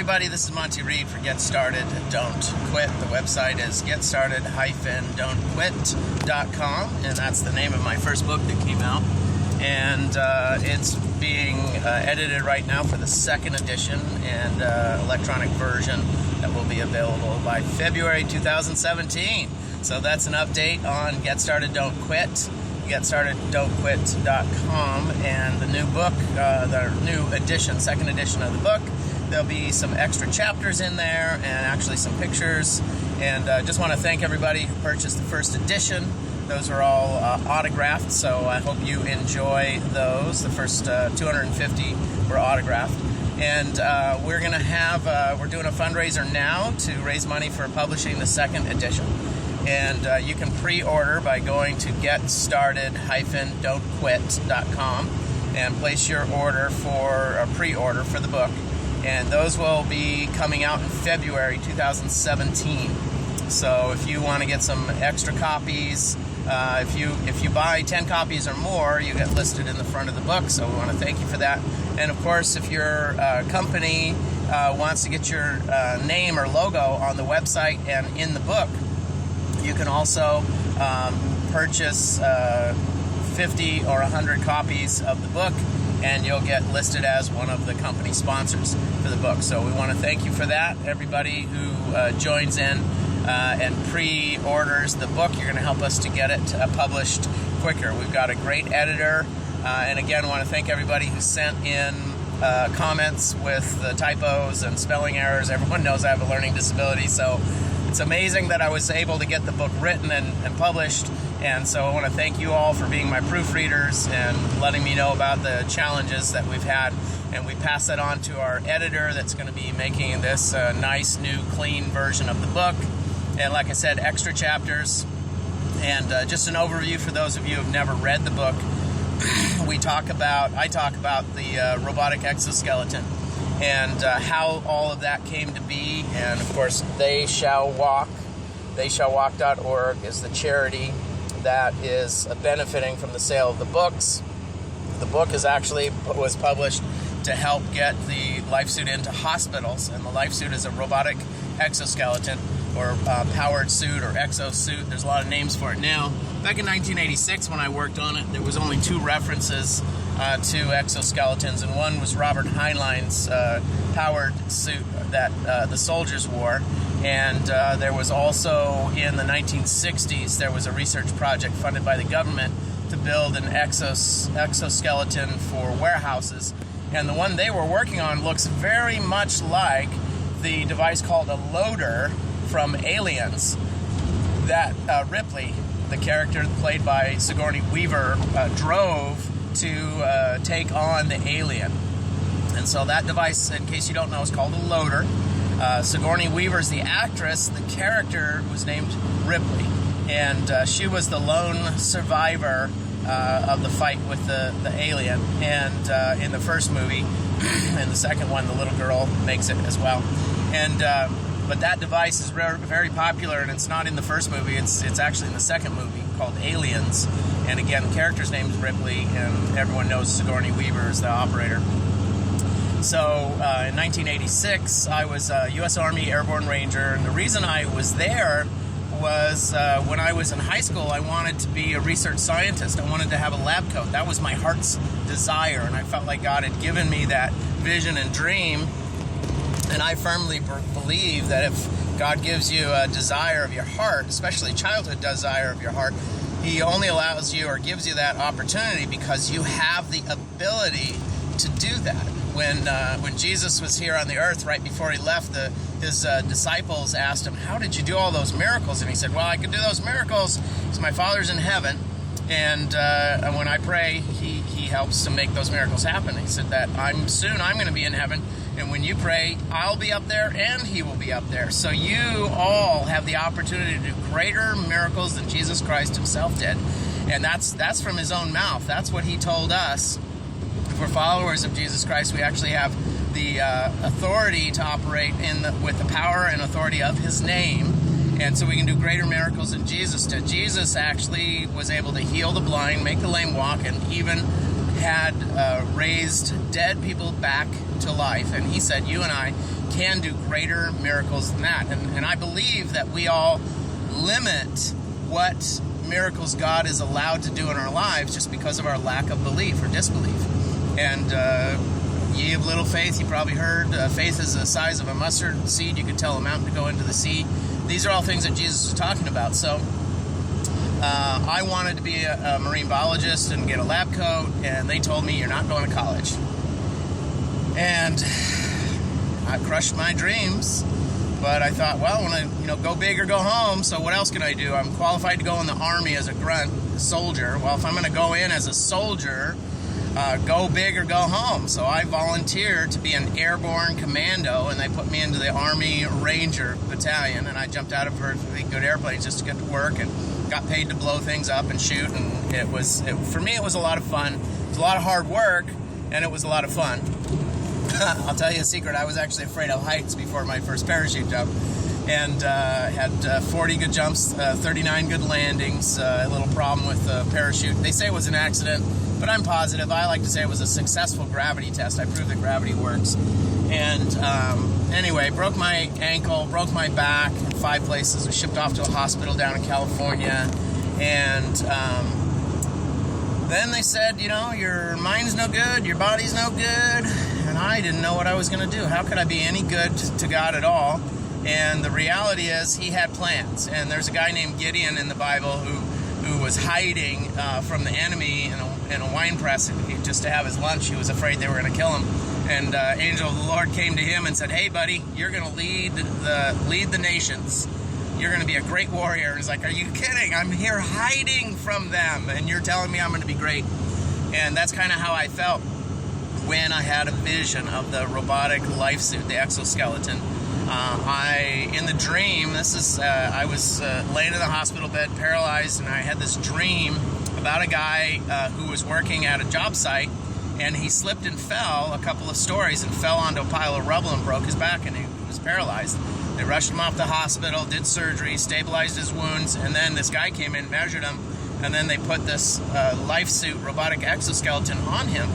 everybody, this is Monty Reed for Get Started Don't Quit. The website is getstarted-don'tquit.com, and that's the name of my first book that came out. And it's being edited right now for the second edition and electronic version that will be available by February 2017. So that's an update on Get Started Don't Quit, getstarteddon'tquit.com, and the new book, the new edition, second edition of the book. There'll be some extra chapters in there and actually some pictures. And just want to thank everybody who purchased the first edition. Those are all autographed, so I hope you enjoy those. The first 250 were autographed. And we're going to have, we're doing a fundraiser now to raise money for publishing the second edition. And you can pre-order by going to getstarted-don'tquit.com and place your order for a pre-order for the book. And those will be coming out in February 2017. So if you want to get some extra copies, if you buy 10 copies or more, you get listed in the front of the book. So we want to thank you for that. And of course, if your company wants to get your name or logo on the website and in the book, you can also purchase 50 or 100 copies of the book, and you'll get listed as one of the company sponsors for the book. So we want to thank you for that. Everybody who joins in and pre-orders the book, you're going to help us to get it published quicker. We've got a great editor, and again, I want to thank everybody who sent in comments with the typos and spelling errors. Everyone knows I have a learning disability, so it's amazing that I was able to get the book written and published. And so I want to thank you all for being my proofreaders and letting me know about the challenges that we've had. And we pass that on to our editor that's going to be making this nice, new, clean version of the book. And like I said, extra chapters. And just an overview for those of you who have never read the book. I talk about the robotic exoskeleton and how all of that came to be. And of course, theyshalwalk.org is the charity that is benefiting from the sale of the books. The book was published to help get the LIFESUIT into hospitals, and the LIFESUIT is a robotic exoskeleton or powered suit or exosuit. There's a lot of names for it now. Back in 1986 when I worked on it, there was only 2 references to exoskeletons, and one was Robert Heinlein's powered suit that the soldiers wore. And there was also, in the 1960s, there was a research project funded by the government to build an exoskeleton for warehouses. And the one they were working on looks very much like the device called a loader from Aliens that Ripley, the character played by Sigourney Weaver, drove to take on the alien. And so that device, in case you don't know, is called a loader. Sigourney Weaver's the actress. The character was named Ripley, and she was the lone survivor of the fight with the alien. And in the first movie, in the second one, the little girl makes it as well. And but that device is very popular, and it's not in the first movie. It's actually in the second movie called Aliens. And again, the character's name is Ripley, and everyone knows Sigourney Weaver is the operator. So in 1986, I was a U.S. Army Airborne Ranger, and the reason I was there was when I was in high school, I wanted to be a research scientist. I wanted to have a lab coat. That was my heart's desire, and I felt like God had given me that vision and dream. And I firmly believe that if God gives you a desire of your heart, especially a childhood desire of your heart, He only allows you or gives you that opportunity because you have the ability to do that. When Jesus was here on the earth, right before He left, His disciples asked Him, "How did you do all those miracles?" And He said, "Well, I can do those miracles because my Father's in heaven, and when I pray, He helps to make those miracles happen." He said that I'm going to be in heaven, and when you pray, I'll be up there and He will be up there. So you all have the opportunity to do greater miracles than Jesus Christ Himself did. And that's from His own mouth. That's what He told us. If we're followers of Jesus Christ, we actually have the authority to operate with the power and authority of His name. And so we can do greater miracles than Jesus did. Jesus actually was able to heal the blind, make the lame walk, and even had raised dead people back to life. And He said, you and I can do greater miracles than that. And I believe that we all limit what miracles God is allowed to do in our lives just because of our lack of belief or disbelief. And ye of little faith, you probably heard, faith is the size of a mustard seed. You could tell a mountain to go into the sea. These are all things that Jesus was talking about. So I wanted to be a marine biologist and get a lab coat, and they told me, you're not going to college. And I crushed my dreams, but I thought, well, when I go big or go home, so what else can I do? I'm qualified to go in the Army as a grunt soldier. Well, if I'm going to go in as a soldier, go big or go home. So I volunteered to be an airborne commando, and they put me into the Army Ranger Battalion, and I jumped out of perfectly good airplanes just to get to work and got paid to blow things up and shoot. And for me, it was a lot of fun. It was a lot of hard work, and it was a lot of fun. I'll tell you a secret. I was actually afraid of heights before my first parachute jump, and had 40 good jumps, 39 good landings, a little problem with the parachute. They say it was an accident, but I'm positive. I like to say it was a successful gravity test. I proved that gravity works. And anyway, broke my ankle, broke my back in 5 places. Was shipped off to a hospital down in California. And then they said, your mind's no good, your body's no good. And I didn't know what I was going to do. How could I be any good to God at all? And the reality is he had plans. And there's a guy named Gideon in the Bible who was hiding from the enemy in a wine press just to have his lunch. He was afraid they were going to kill him. And angel of the Lord came to him and said, hey, buddy, you're going to lead the nations. You're going to be a great warrior. And he's like, are you kidding? I'm here hiding from them, and you're telling me I'm going to be great. And that's kind of how I felt when I had a vision of the robotic life suit, the exoskeleton. In the dream, I was laying in the hospital bed, paralyzed, and I had this dream about a guy who was working at a job site, and he slipped and fell a couple of stories and fell onto a pile of rubble and broke his back, and he was paralyzed. They rushed him off the hospital, did surgery, stabilized his wounds, and then this guy came in, measured him, and then they put this life suit, robotic exoskeleton on him,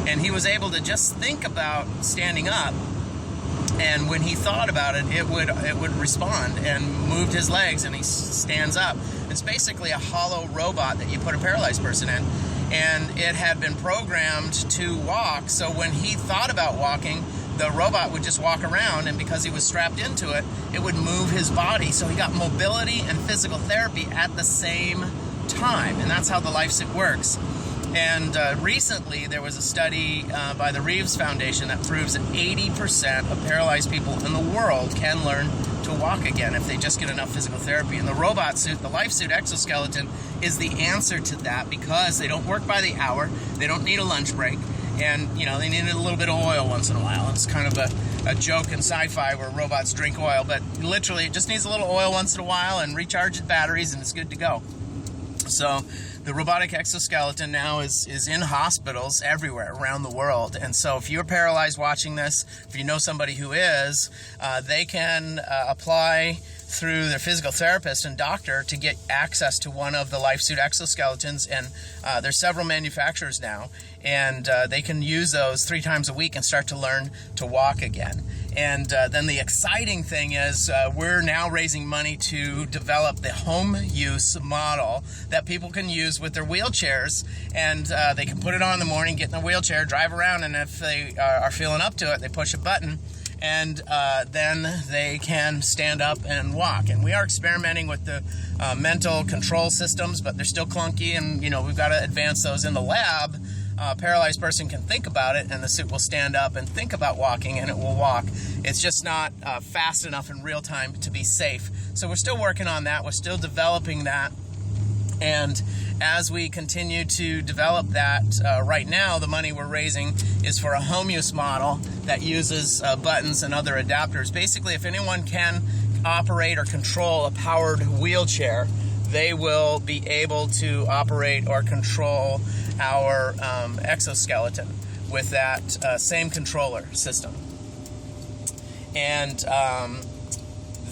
and he was able to just think about standing up. And when he thought about it, it would respond and moved his legs, and he stands up. It's basically a hollow robot that you put a paralyzed person in. And it had been programmed to walk, so when he thought about walking, the robot would just walk around, and because he was strapped into it, it would move his body. So he got mobility and physical therapy at the same time, and that's how the life suit works. And recently, there was a study by the Reeves Foundation that proves that 80% of paralyzed people in the world can learn to walk again if they just get enough physical therapy. And the robot suit, the life suit exoskeleton, is the answer to that because they don't work by the hour, they don't need a lunch break, and they need a little bit of oil once in a while. It's kind of a joke in sci-fi where robots drink oil, but literally it just needs a little oil once in a while and recharge its batteries, and it's good to go. So the robotic exoskeleton now is in hospitals everywhere around the world. And so if you're paralyzed watching this, if you know somebody who is, they can apply through their physical therapist and doctor to get access to one of the LifeSuit exoskeletons. And there's several manufacturers now, and they can use those 3 times a week and start to learn to walk again. And then the exciting thing is we're now raising money to develop the home use model that people can use with their wheelchairs, and they can put it on in the morning, get in the wheelchair, drive around, and if they are feeling up to it, they push a button, and then they can stand up and walk. And we are experimenting with the mental control systems, but they're still clunky, and we've got to advance those in the lab. A paralyzed person can think about it, and the suit will stand up and think about walking, and it will walk. It's just not fast enough in real time to be safe. So we're still working on that. We're still developing that. And as we continue to develop that, right now the money we're raising is for a home use model that uses buttons and other adapters. Basically, if anyone can operate or control a powered wheelchair, they will be able to operate or control our exoskeleton with that same controller system. And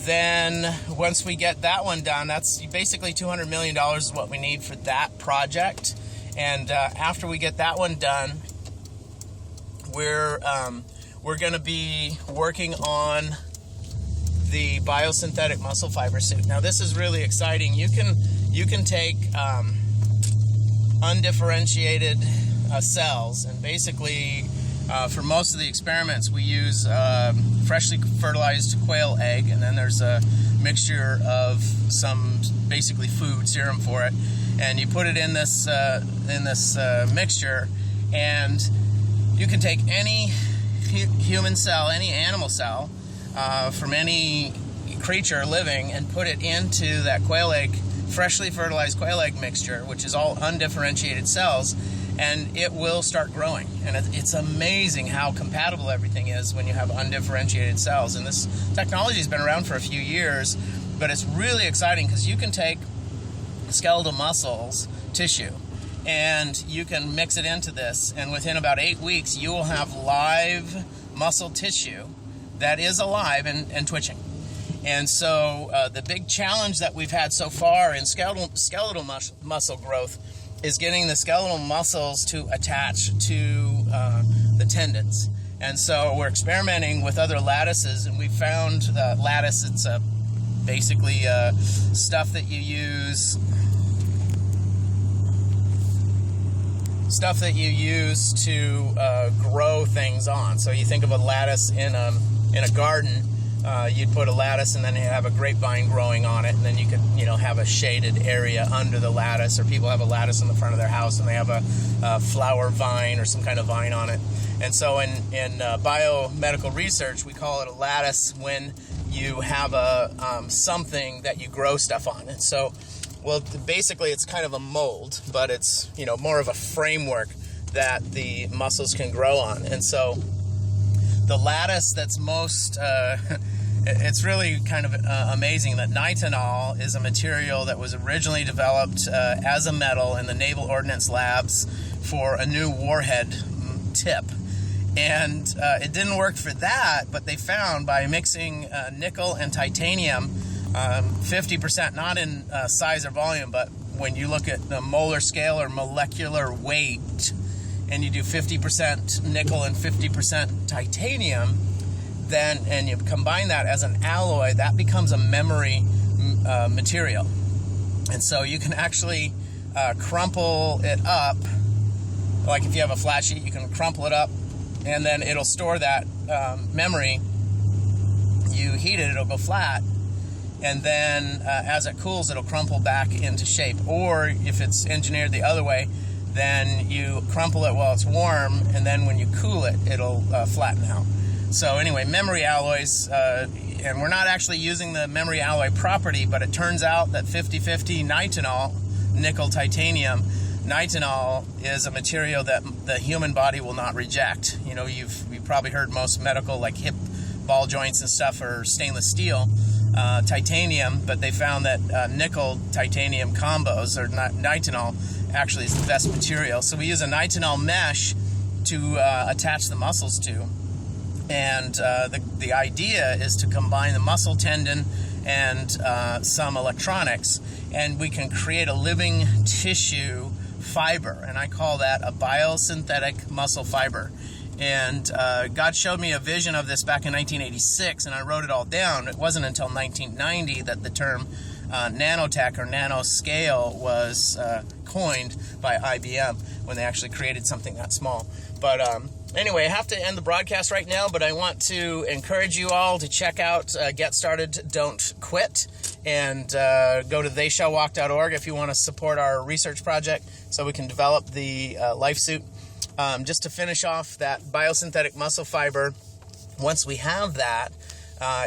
then once we get that one done, that's basically $200 million is what we need for that project. And after we get that one done, we're we're going to be working on the biosynthetic muscle fiber suit. Now, this is really exciting. You can take undifferentiated cells, and basically for most of the experiments we use freshly fertilized quail egg, and then there's a mixture of some basically food serum for it, and you put it in this mixture, and you can take any human cell, any animal cell from any creature living, and put it into that quail egg, freshly fertilized quail egg mixture, which is all undifferentiated cells, and it will start growing. And it's amazing how compatible everything is when you have undifferentiated cells. And this technology has been around for a few years, but it's really exciting because you can take skeletal muscles tissue and you can mix it into this, and within about 8 weeks you will have live muscle tissue that is alive and twitching. And so the big challenge that we've had so far in skeletal muscle growth is getting the skeletal muscles to attach to the tendons. And so we're experimenting with other lattices, and we found lattice. It's basically stuff that you use to grow things on. So you think of a lattice in a garden. You'd put a lattice and then you have a grapevine growing on it, and then you could have a shaded area under the lattice, or people have a lattice in the front of their house and they have a flower vine or some kind of vine on it. And so in biomedical research, we call it a lattice when you have something that you grow stuff on. And so, well, basically it's kind of a mold, but it's more of a framework that the muscles can grow on. And so the lattice that's most it's really kind of amazing that nitinol is a material that was originally developed as a metal in the Naval Ordnance Labs for a new warhead tip. And it didn't work for that, but they found by mixing nickel and titanium 50%, not in size or volume, but when you look at the molar scale or molecular weight, and you do 50% nickel and 50% titanium, and you combine that as an alloy, that becomes a memory material. And so you can actually crumple it up, like if you have a flat sheet, you can crumple it up, and then it'll store that memory. You heat it, it'll go flat, and then as it cools, it'll crumple back into shape. Or if it's engineered the other way, then you crumple it while it's warm, and then when you cool it, it'll flatten out. So anyway, memory alloys, and we're not actually using the memory alloy property, but it turns out that 50-50 nitinol, nickel titanium, nitinol is a material that the human body will not reject. You've probably heard most medical, like hip ball joints and stuff, are stainless steel, titanium, but they found that nickel titanium combos, or nitinol, actually is the best material. So we use a nitinol mesh to attach the muscles to, and the idea is to combine the muscle tendon and some electronics, and we can create a living tissue fiber, and I call that a biosynthetic muscle fiber. And God showed me a vision of this back in 1986, and I wrote it all down. It wasn't until 1990 that the term nanotech or nanoscale was coined by IBM, when they actually created something that small. But anyway, I have to end the broadcast right now, but I want to encourage you all to check out Get Started, Don't Quit, and go to theyshallwalk.org if you want to support our research project so we can develop the LIFESUIT. Just to finish off that biosynthetic muscle fiber, once we have that,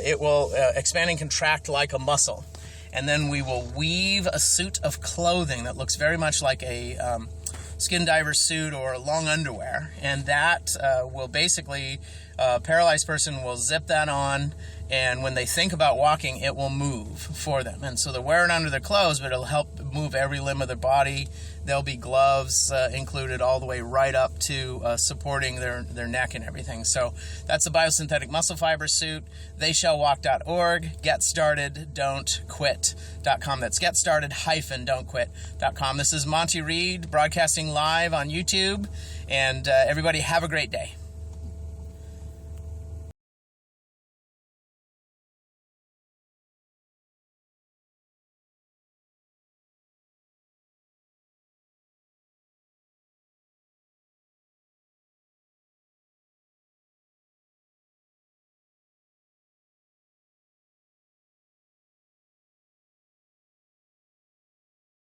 it will expand and contract like a muscle. And then we will weave a suit of clothing that looks very much like a skin diver suit or long underwear. And that will basically, a paralyzed person will zip that on, and when they think about walking, it will move for them. And so they're wearing it under their clothes, but it'll help move every limb of their body. There'll be gloves included all the way right up to supporting their neck and everything. So that's the biosynthetic muscle fiber suit. Theyshallwalk.org. GetStartedDon'tQuit.com. That's GetStarted-Don'tQuit.com. This is Monty Reed broadcasting live on YouTube. And everybody have a great day.